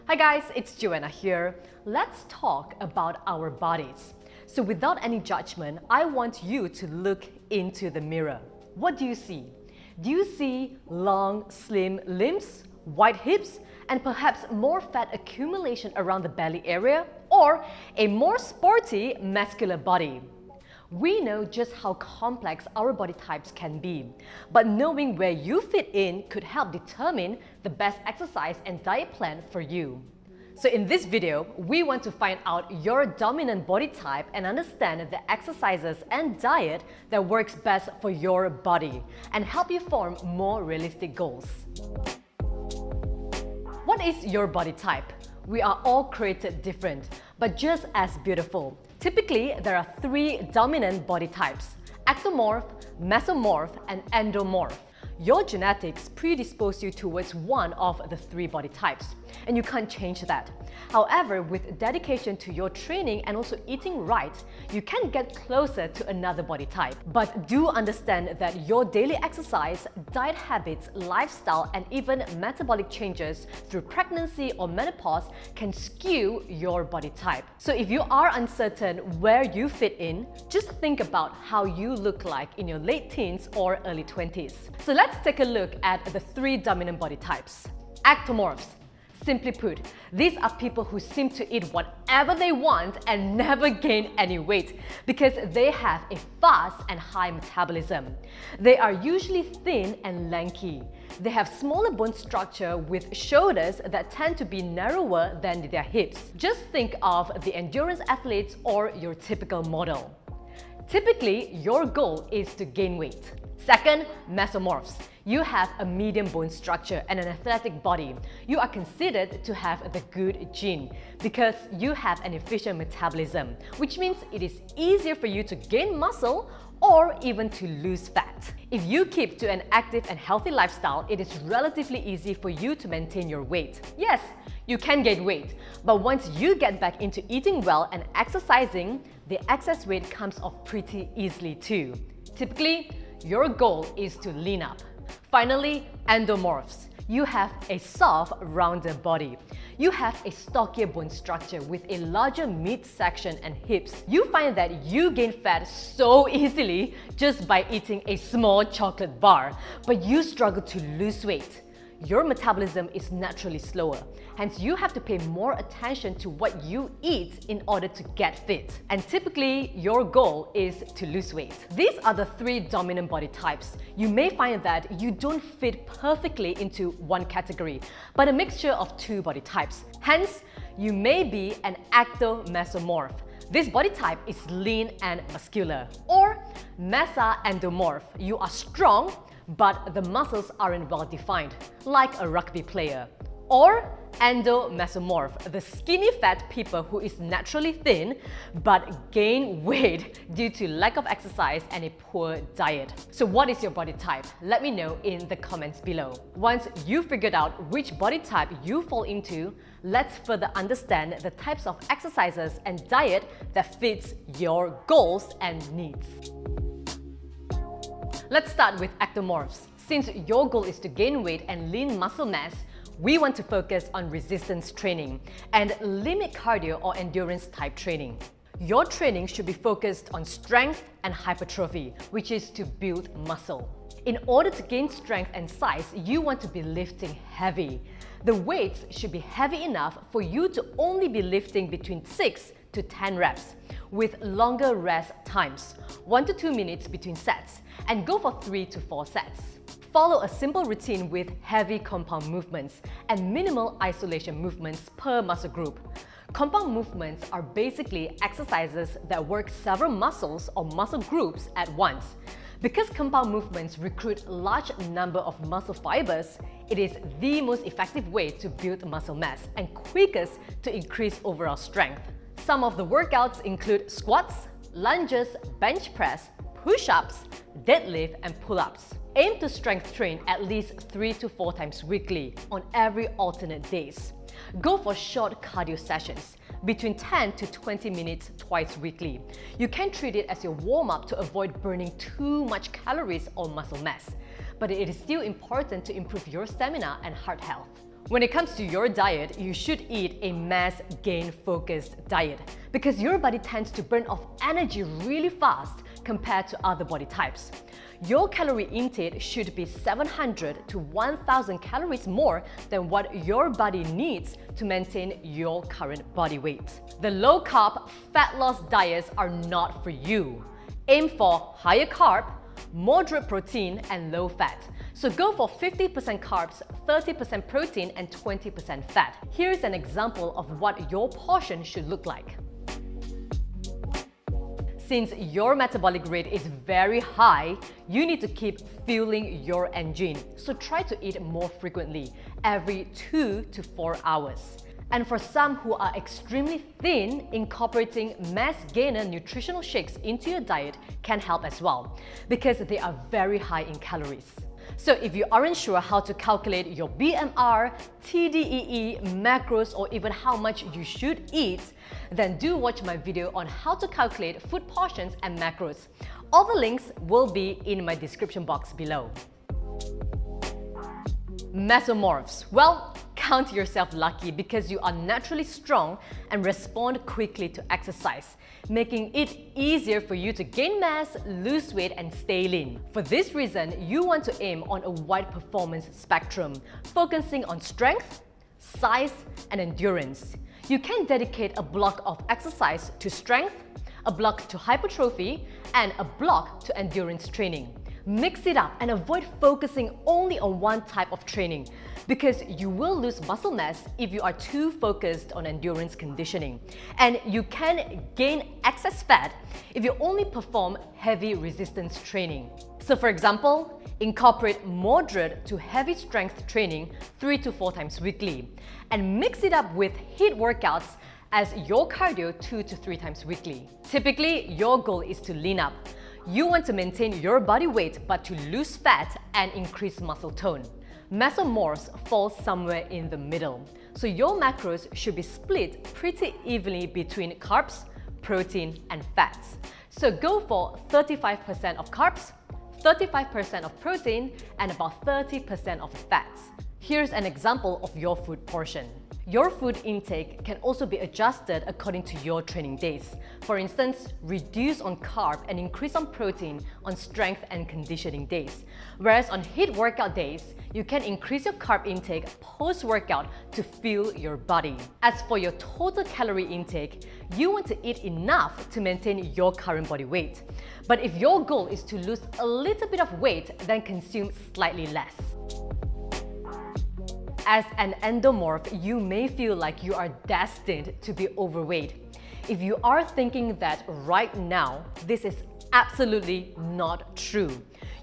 Hi guys, it's Joanna here. Let's talk about our bodies. So without any judgment, I want you to look into the mirror. What do you see? Do you see long, slim limbs, wide hips, and perhaps more fat accumulation around the belly area? Or a more sporty, muscular body? We know just how complex our body types can be, but knowing where you fit in could help determine the best exercise and diet plan for you. So in this video, we want to find out your dominant body type and understand the exercises and diet that works best for your body and help you form more realistic goals. What is your body type? We are all created different, but just as beautiful. Typically, there are three dominant body types: ectomorph, mesomorph, and endomorph. Your genetics predispose you towards one of the three body types, and you can't change that. However, with dedication to your training and also eating right, you can get closer to another body type. But do understand that your daily exercise, diet habits, lifestyle, and even metabolic changes through pregnancy or menopause can skew your body type. So if you are uncertain where you fit in, just think about how you look like in your late teens or early 20s. So let's take a look at the three dominant body types. Ectomorphs. Simply put, these are people who seem to eat whatever they want and never gain any weight because they have a fast and high metabolism. They are usually thin and lanky. They have smaller bone structure with shoulders that tend to be narrower than their hips. Just think of the endurance athletes or your typical model. Typically, your goal is to gain weight. Second, mesomorphs. You have a medium bone structure and an athletic body. You are considered to have the good gene because you have an efficient metabolism, which means it is easier for you to gain muscle or even to lose fat. If you keep to an active and healthy lifestyle, it is relatively easy for you to maintain your weight. Yes, you can gain weight, but once you get back into eating well and exercising, the excess weight comes off pretty easily too. Typically, your goal is to lean up. Finally, endomorphs. You have a soft, rounded body. You have a stockier bone structure with a larger midsection and hips. You find that you gain fat so easily just by eating a small chocolate bar, but you struggle to lose weight. Your metabolism is naturally slower, hence you have to pay more attention to what you eat in order to get fit. And typically, your goal is to lose weight. These are the three dominant body types. You may find that you don't fit perfectly into one category, but a mixture of two body types. Hence, you may be an ectomesomorph. This body type is lean and muscular. Or mesoendomorph. You are strong, but the muscles aren't well defined, like a rugby player. Or endomesomorph, the skinny fat people who is naturally thin but gain weight due to lack of exercise and a poor diet. So what is your body type? Let me know in the comments below. Once you figured out which body type you fall into, let's further understand the types of exercises and diet that fits your goals and needs. Let's start with ectomorphs. Since your goal is to gain weight and lean muscle mass, we want to focus on resistance training and limit cardio or endurance type training. Your training should be focused on strength and hypertrophy, which is to build muscle. In order to gain strength and size, you want to be lifting heavy. The weights should be heavy enough for you to only be lifting between 6 to 10 reps, with longer rest times, 1 to 2 minutes between sets, and go for 3 to 4 sets. Follow a simple routine with heavy compound movements and minimal isolation movements per muscle group. Compound movements are basically exercises that work several muscles or muscle groups at once. Because compound movements recruit a large number of muscle fibers, it is the most effective way to build muscle mass and quickest to increase overall strength. Some of the workouts include squats, lunges, bench press, push-ups, deadlift, and pull-ups. Aim to strength train at least 3 to 4 times weekly on every alternate days. Go for short cardio sessions, between 10 to 20 minutes twice weekly. You can treat it as your warm-up to avoid burning too much calories or muscle mass, but it is still important to improve your stamina and heart health. When it comes to your diet, you should eat a mass gain focused diet because your body tends to burn off energy really fast compared to other body types. Your calorie intake should be 700 to 1000 calories more than what your body needs to maintain your current body weight. The low-carb, fat loss diets are not for you. Aim for higher carb, moderate protein, and low fat. So go for 50% carbs, 30% protein, and 20% fat. Here's an example of what your portion should look like. Since your metabolic rate is very high, you need to keep fueling your engine. So try to eat more frequently, every 2 to 4 hours. And for some who are extremely thin, incorporating mass gainer nutritional shakes into your diet can help as well, because they are very high in calories. So if you aren't sure how to calculate your BMR, TDEE, macros, or even how much you should eat, then do watch my video on how to calculate food portions and macros. All the links will be in my description box below. Mesomorphs. Well, count yourself lucky because you are naturally strong and respond quickly to exercise, making it easier for you to gain mass, lose weight, and stay lean. For this reason, you want to aim on a wide performance spectrum, focusing on strength, size, and endurance. You can dedicate a block of exercise to strength, a block to hypertrophy, and a block to endurance training. Mix it up and avoid focusing only on one type of training because you will lose muscle mass if you are too focused on endurance conditioning. And you can gain excess fat if you only perform heavy resistance training. So for example, incorporate moderate to heavy strength training 3 to 4 times weekly and mix it up with HIIT workouts as your cardio 2 to 3 times weekly. Typically, your goal is to lean up. You want to maintain your body weight but to lose fat and increase muscle tone. Mesomorphs fall somewhere in the middle, so your macros should be split pretty evenly between carbs, protein, and fats. So go for 35% of carbs, 35% of protein, and about 30% of fats. Here's an example of your food portion. Your food intake can also be adjusted according to your training days. For instance, reduce on carb and increase on protein on strength and conditioning days. Whereas on HIIT workout days, you can increase your carb intake post-workout to fuel your body. As for your total calorie intake, you want to eat enough to maintain your current body weight. But if your goal is to lose a little bit of weight, then consume slightly less. As an endomorph, you may feel like you are destined to be overweight. If you are thinking that right now, this is absolutely not true.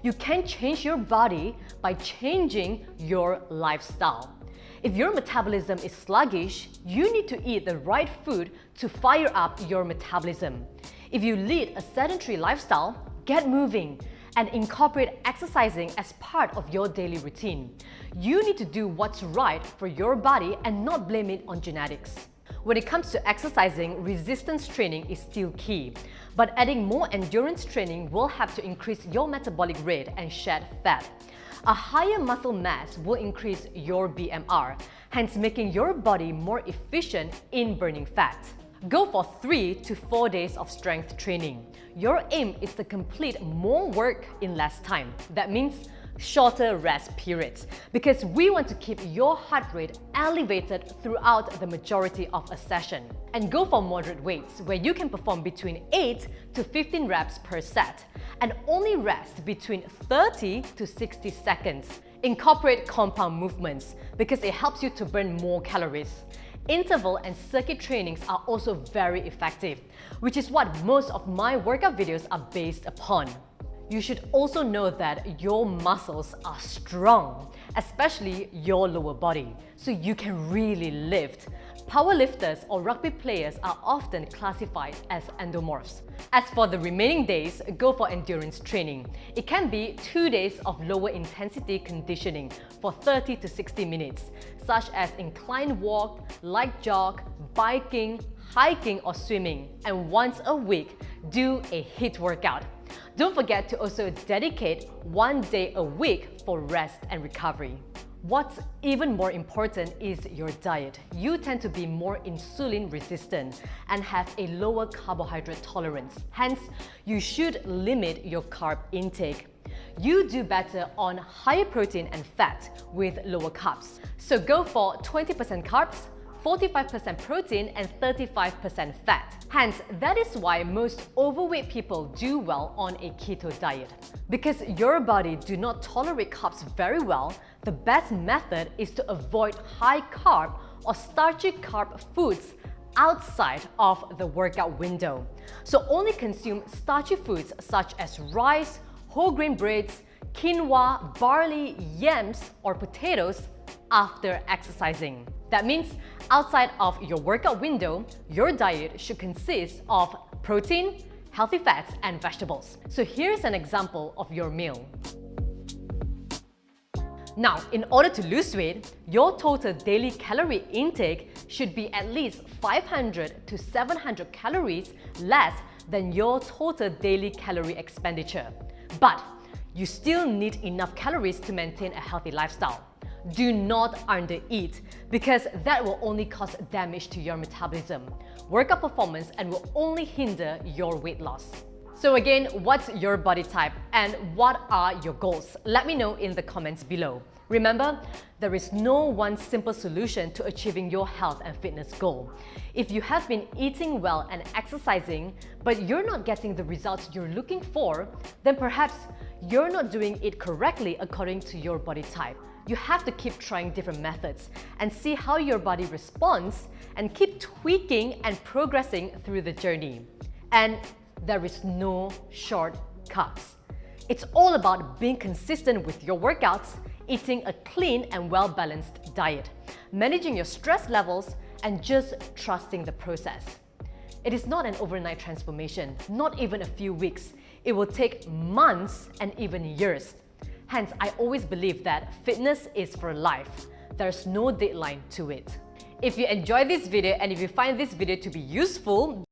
You can change your body by changing your lifestyle. If your metabolism is sluggish, you need to eat the right food to fire up your metabolism. If you lead a sedentary lifestyle, get moving and incorporate exercising as part of your daily routine. You need to do what's right for your body and not blame it on genetics. When it comes to exercising, resistance training is still key, but adding more endurance training will have to increase your metabolic rate and shed fat. A higher muscle mass will increase your BMR, hence making your body more efficient in burning fat. Go for 3 to 4 days of strength training. Your aim is to complete more work in less time. That means shorter rest periods, because we want to keep your heart rate elevated throughout the majority of a session. And go for moderate weights, where you can perform between 8 to 15 reps per set, and only rest between 30 to 60 seconds. Incorporate compound movements, because it helps you to burn more calories. Interval and circuit trainings are also very effective, which is what most of my workout videos are based upon. You should also know that your muscles are strong, especially your lower body, so you can really lift. Powerlifters or rugby players are often classified as endomorphs. As for the remaining days, go for endurance training. It can be 2 days of lower intensity conditioning for 30 to 60 minutes, such as inclined walk, light jog, biking, hiking, or swimming. And once a week, do a HIIT workout. Don't forget to also dedicate 1 day a week for rest and recovery. What's even more important is your diet. You tend to be more insulin resistant and have a lower carbohydrate tolerance. Hence, you should limit your carb intake. You do better on higher protein and fat with lower carbs. So go for 20% carbs, 45% protein and 35% fat. Hence, that is why most overweight people do well on a keto diet. Because your body do not tolerate carbs very well, the best method is to avoid high carb or starchy carb foods outside of the workout window. So only consume starchy foods such as rice, whole grain breads, quinoa, barley, yams, or potatoes after exercising. That means outside of your workout window, your diet should consist of protein, healthy fats, and vegetables. So here's an example of your meal. Now, in order to lose weight, your total daily calorie intake should be at least 500 to 700 calories less than your total daily calorie expenditure. But you still need enough calories to maintain a healthy lifestyle. Do not undereat because that will only cause damage to your metabolism, workout performance, and will only hinder your weight loss. So again, what's your body type and what are your goals? Let me know in the comments below. Remember, there is no one simple solution to achieving your health and fitness goal. If you have been eating well and exercising, but you're not getting the results you're looking for, then perhaps you're not doing it correctly according to your body type. You have to keep trying different methods and see how your body responds and keep tweaking and progressing through the journey. And there is no shortcuts. It's all about being consistent with your workouts, eating a clean and well-balanced diet, managing your stress levels, and just trusting the process. It is not an overnight transformation, not even a few weeks. It will take months and even years. Hence, I always believe that fitness is for life. There's no deadline to it. If you enjoyed this video and if you find this video to be useful,